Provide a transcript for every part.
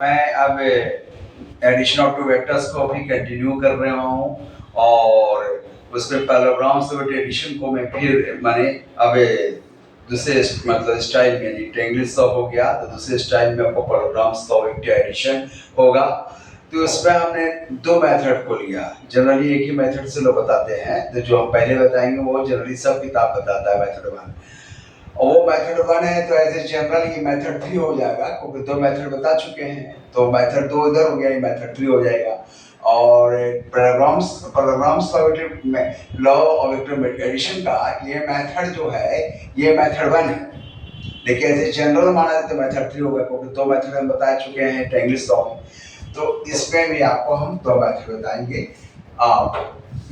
मैं अब addition of two vectors को अभी कंटिन्यू कर रहा हूँ और उसमें पैराग्राम्स विद एडिशन को मैं फिर मैंने अब दूसरे मतलब स्टाइल में ट्रायंगल सॉल्व हो गया तो दूसरे स्टाइल में आपको पैराग्राम्स का एक एडिशन होगा। तो उसमें हमने दो मेथड को लिया। जनरली एक ही मेथड से लोग बताते हैं, तो जो हम पहले बताएंगे वो जनरली सब किताब बताता है मेथड वन, और वो मेथड वन है। तो एज ए जनरल ये मेथड थ्री हो जाएगा क्योंकि दो मेथड बता चुके हैं, तो मेथड दो इधर हो गया, ये मेथड थ्री हो जाएगा। और पैराग्राम्स का लॉ ऑफ वेक्टर एडिशन का ये मेथड जो है ये मेथड वन है, लेकिन एज ए जनरल माना जाए तो मेथड थ्री होगा क्योंकि दो मेथड हम बता चुके हैं ट्रायंगल लॉ में। तो इसमें भी आपको हम दो मेथड बताएंगे। आप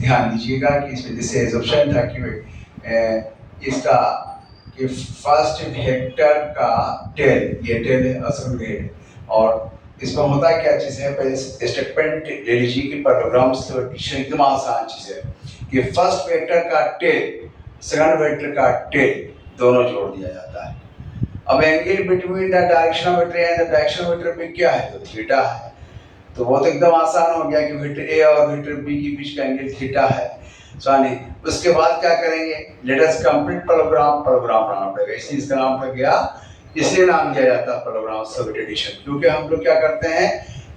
ध्यान दीजिएगा कि इसमें जैसे एजम्पशन था कि इसका कि फर्स्ट वेक्टर का टेल, ये टेल है असल हेड, और इसमें होता क्या चीज है, पहले स्टेटमेंट ले लीजिए कि पैराग्राम्स एकदम आसान चीज है कि फर्स्ट वेक्टर का टेल सेकंड वेक्टर का टेल दोनों जोड़ दिया जाता है। अब angle between the direction of vector and the direction of vector में क्या है, तो थीटा है। तो वो तो एकदम आसान हो गया कि वेक्टर ए और वेक्टर बी के बीच का एंगल थीटा है। सॉरी, उसके बाद क्या करेंगे, लेट अस कंप्लीट पैराग्राम बनाना पड़ेगा, इसलिए इसका नाम पड़ गया, इसलिए नाम दिया जाता है पैराग्राम सॉल्व एडिशन, क्योंकि हम लोग क्या करते हैं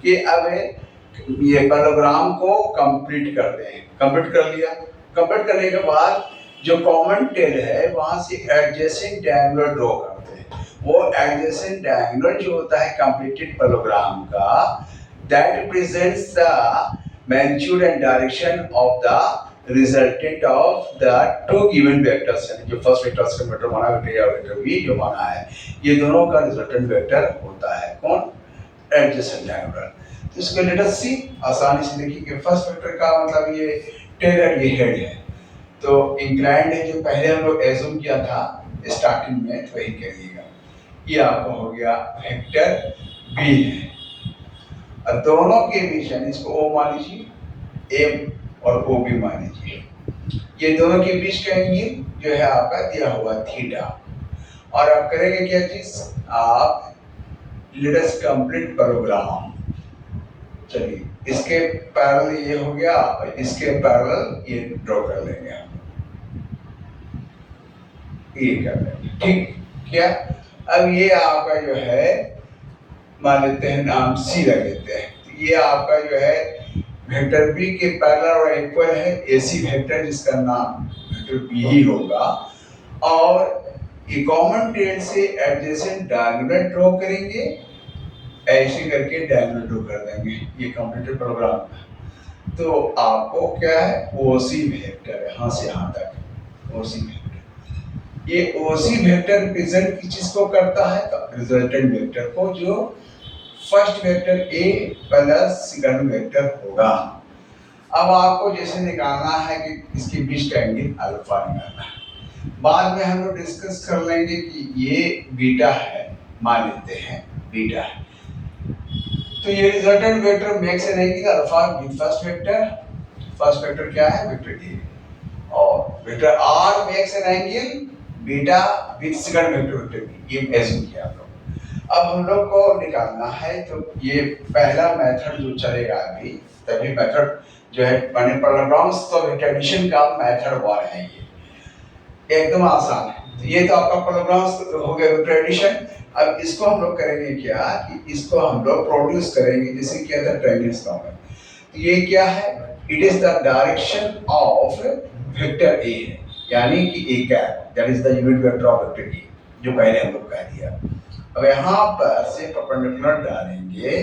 कि अब ये पैराग्राम को कंप्लीट करते हैं। कंप्लीट कर लिया, कंप्लीट करने के बाद जो कॉमन टेल है वहां से एडजेसेंट डायगोनल ड्रॉ करते हैं। वो एडजेसेंट डायगोनल जो होता है कंप्लीटेड पैराग्राम का, that represents the magnitude and direction of the resultant of the two given vectors, यानी जो फर्स्ट वेक्टर का वेक्टर माना वेक्टर या वेक्टर बी जो माना है, ये दोनों का रिजल्टेंट वेक्टर होता है कौन, एडजेसेंट डायगोनल। तो इसको लेट अस सी, आसानी से देखिए कि फर्स्ट वेक्टर का मतलब ये टेल है, ये हेड है, तो इंक्लाइंड है जो पहले हम लोग एज्यूम किया था स्टार्टिंग में, तो वही करिएगा। ये आपको हो गया वेक्टर बी है, और दोनों के बीच यानी इसको ओ मान लीजिए, एम और ओ भी मान लीजिए, ये दोनों के बीच का एंगल जो है आपका दिया हुआ थीटा। और आप करेंगे क्या चीज, आप लेट अस कंप्लीट पैराग्राम, चलिए इसके पैरेलल ये हो गया और इसके पैरेलल ये ड्रॉ कर लेंगे हम, ये कर लेंगे, ठीक क्या। अब ये आपका जो है मान लेते हैं नाम सी रख लेते हैं, तो ये आपका जो है वेक्टर बी के पैरेलल और इक्वल है एसी वेक्टर, जिसका नाम वेक्टर बी ही होगा। और ये कॉमन टेल से एडजेसेंट डायगोनल ड्रॉ करेंगे, ऐसे करके डायगोनल ड्रॉ कर देंगे, ये कंप्लीटेड प्रोग्राम। तो आपको क्या है, ओसी वेक्टर, यहाँ से यहाँ तक ओसी वेक्टर, ये ओसी वेक्टर रिप्रेजेंट किस चीज को करता है, तो रिजल्टेंट वेक्टर को, जो first vector A plus second vector होगा। अब आपको जैसे निकालना है कि इसके बीच का एंगल अल्फा निकालना है, बाद में हम लोग डिस्कस कर लेंगे कि ये बीटा है, मान लेते हैं बीटा है, तो ये resultant vector makes an angle alpha with first vector, first vector क्या है, वेक्टर ए, और vector R makes an angle beta with second vector, vector B, ये एज्यूम किया आप लोग। अब हम लोग को निकालना है, तो ये पहला मेथड जो चलेगा अभी, तभी मेथड जो है माने पैराग्राम्स तो एडिशन का मेथड वन है, ये एकदम आसान है। तो ये तो आपका पैराग्राम्स हो गया वेक्टर एडिशन। अब इसको हम लोग करेंगे क्या कि इसको हम लोग प्रोड्यूस करेंगे, जैसे किया था ट्रायंगल लॉ में। तो ये क्या है, it is the direction of vector a, यानी कि a cap, that is the unit vector of vector a, जो पहले हम लोग कह दिया। अब यहाँ पर से परपेंडिकुलर डालेंगे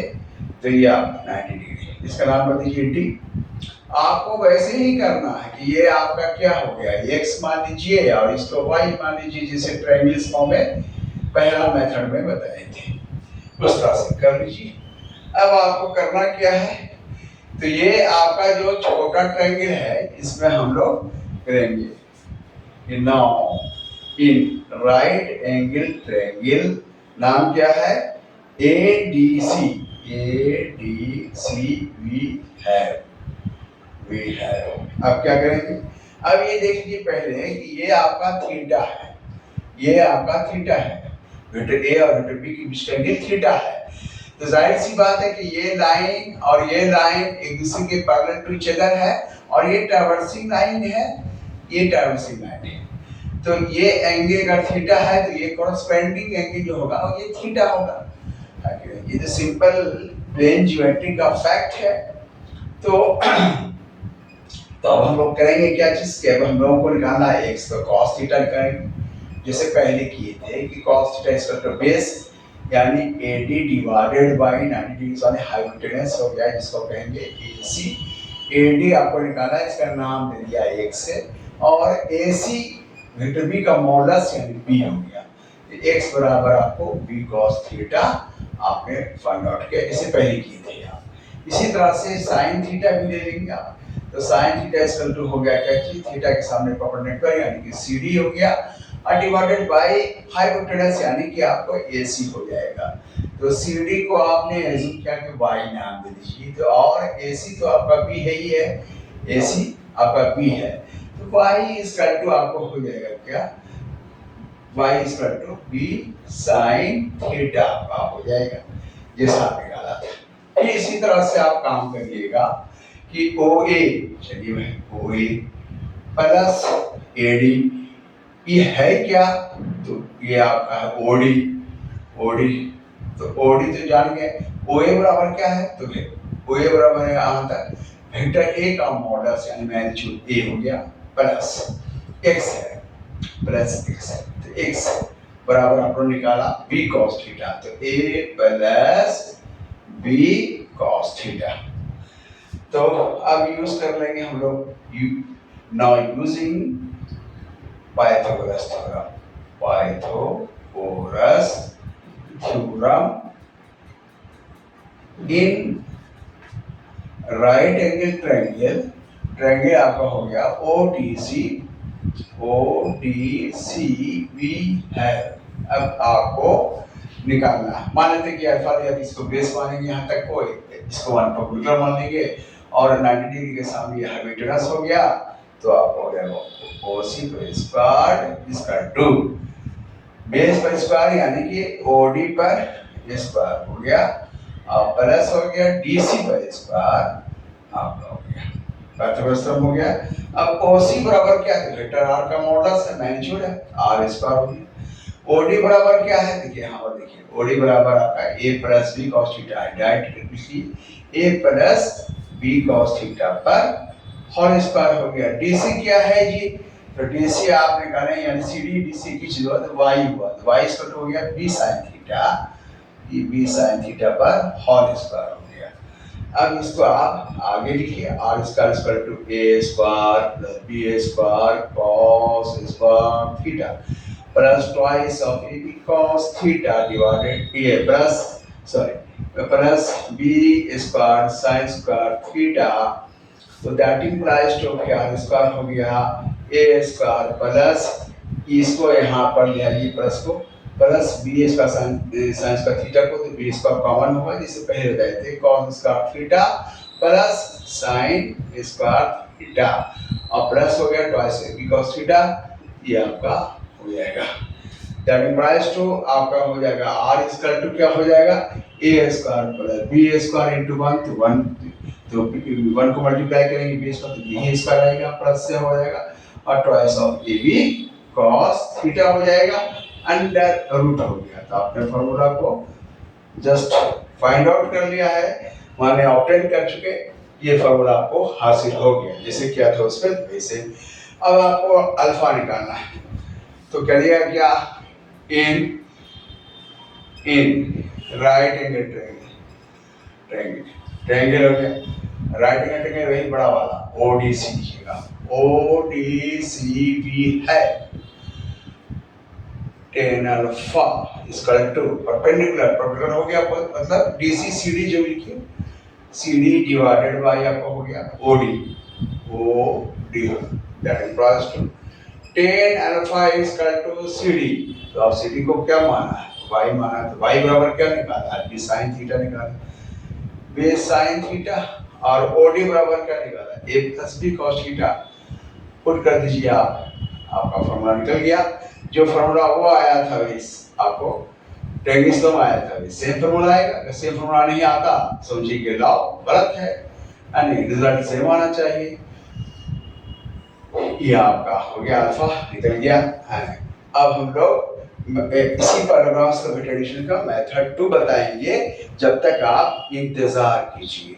तो ये आप 90 डिग्री, इसका नाम बता दीजिए डी। आपको वैसे ही करना है कि ये आपका क्या हो गया, x मान लीजिए और इसको y मान लीजिए, जैसे ट्रायंगल फॉर्म में पहला मेथड में बताए थे, उस तरह से कर लीजिए। अब आपको करना क्या है, तो ये आपका जो छोटा ट्रायंगल है इसमें हम लोग करेंगे now in right angle triangle, नाम क्या है, ADC, वी है। अब क्या करेंगे, अब ये देख लीजिए पहले कि ये आपका थीटा है, ये आपका थीटा है, वेक्टर ए और वेक्टर बी के बीच का एंगल थीटा है। तो जाहिर सी बात है कि ये लाइन और ये लाइन एक दूसरे के पैरेलल टू ईच अदर है और ये ट्रैवर्सिंग लाइन है, ये ट्रैवर्सिंग लाइन है। तो ये एंगल अगर थीटा है तो ये कॉरस्पॉन्डिंग एंगल जो होगा ये थीटा होगा। ये तो सिंपल प्लेन ज्योमेट्री का फैक्ट है। तो अब हम लोग करेंगे क्या चीज के, अब हम लोगों को निकालना है x का cos थीटा निकालेंगे जैसे पहले किए थे कि cos theta equal to base यानी AD डिवाइडेड बाय 90 डिग्री वाले हाइपोटेनस हो गया जिसको कहेंगे AC। AD आपको निकाला है, इसका नाम दे दिया x है और AC वेक्टर b का मॉडुलस यानी b हो गया। x बराबर आपको b cos थीटा आपने फाइंड आउट किया जैसे पहले किए थे आप। इसी तरह से sin थीटा भी ले लेंगे आप। तो sin थीटा इक्वल टू हो गया क्या कि थीटा के सामने परपेंडिकुलर यानी कि CD हो गया और डिवाइडेड बाय हाइपोटेनस यानी कि आपको AC हो जाएगा। तो CD को आपने एज्यूम किया कि y नाम दे दीजिए तो और AC तो आपका b है ही है, AC आपका b है तो y इक्वल टू आपको हो जाएगा क्या, y equal to b sin theta आपका हो जाएगा जैसा आपने निकाला था। फिर इसी तरह से आप काम करिएगा कि OA, चलिए मैं OA प्लस AD ये है क्या, तो ये आपका है OD। तो OD तो जान गए, OA बराबर क्या है, तो OA बराबर है यहाँ तक वेक्टर A का मॉडुलस यानी मैग्नीट्यूड A हो गया प्लस x है, प्लस x है तो x बराबर आपने निकाला b cos थीटा तो A plus b cos theta. तो अब यूज कर लेंगे हम लोग now using Pythagoras theorem in right angle triangle आपका हो गया ODCB है। अब आपको निकालना है, मान लेते हैं कि अल्फा दिया इसको बेस मानेंगे यहाँ तक को, इसको वन परपेंडिकुलर मान लेंगे और 90 डिग्री के सामने ये हाइपोटेनस हो गया तो आपको हो जाएगा OC पर स्क्वायर इसका 2 बेस पर स्क्वायर यानी कि OD पर स्क्वायर हो गया और प्लस हो गया DC पर स्क्वायर आपका हो गया पाइथागोरस हो गया। अब OC बराबर क्या है, वेक्टर R का मॉडुलस है मैग्नीट्यूड है R स्क्वायर हो गया। OD बराबर क्या है, देखिए यहाँ पर देखिए OD बराबर आपका A plus B cos theta है, डायरेक्ट लिखिए A plus B cos theta पर होल स्क्वायर हो गया। DC क्या है जी, तो DC आप निकालें यानी CD DC की चीज तो y हुआ तो y स्क्वायर हो गया B sin थीटा, ये B sin थीटा पर होल स्क्वायर हो गया। अब इसको आप आगे लिखिए R square equal to A square plus B square cos square theta plus twice of AB cos theta divided A plus B square sin square theta तो that implies to क्या square हो गया A स्क्वायर प्लस इसको यहाँ पर ले आइए plus को plus B square sin square theta को तो B स्क्वायर कॉमन होगा जिससे पहले बताए थे cos square theta plus sin square theta और प्लस हो गया ट्वाइस AB cos थीटा, ये आपका हो जाएगा। दैट इंप्लाइज टू आपका हो जाएगा R इक्वल टू क्या हो जाएगा A square plus B square into 1 तो 1 तो 1 को मल्टीप्लाई करेंगे B स्क्वायर तो B स्क्वायर आएगा प्लस से हो जाएगा और twice of AB cos theta हो जाएगा अंडर रूट हो गया। तो आपने फार्मूला को जस्ट फाइंड आउट कर लिया है, माने ऑब्टेन कर चुके, ये फार्मूला आपको हासिल हो गया जैसे किया था उसमें वैसे। अब आपको अल्फा निकालना है तो करिएगा क्या इन राइट एंगल ट्रायंगल हो गया, राइट एंगल ट्रायंगल वही बड़ा वाला ODC लिखिएगा ODCB है tan alpha equal to perpendicular हो गया मतलब DC CD जो लिखिए CD डिवाइडेड बाय आपका हो गया OD that equals to tan alpha equal to CD। तो आप CD को क्या माना है, y माना है तो y बराबर क्या निकाला है b sin थीटा निकाला b sin थीटा और OD बराबर क्या निकाला a plus b cos theta put कर दीजिए आप, आपका फॉर्मूला निकल गया। जो फॉर्मूला वो आया था इस आपको टेनिस कम आया था सेम फॉर्मूला आएगा, सेम फॉर्मूला नहीं आता समझिए कि लॉ गलत है, यानी रिजल्ट सेम आना चाहिए। ये आपका हो गया, अल्फा निकल गया है। अब हम लोग इसी पैराग्राफ्स का एडिशन का मेथड 2 बताएंगे, जब तक आप इंतजार कीजिए।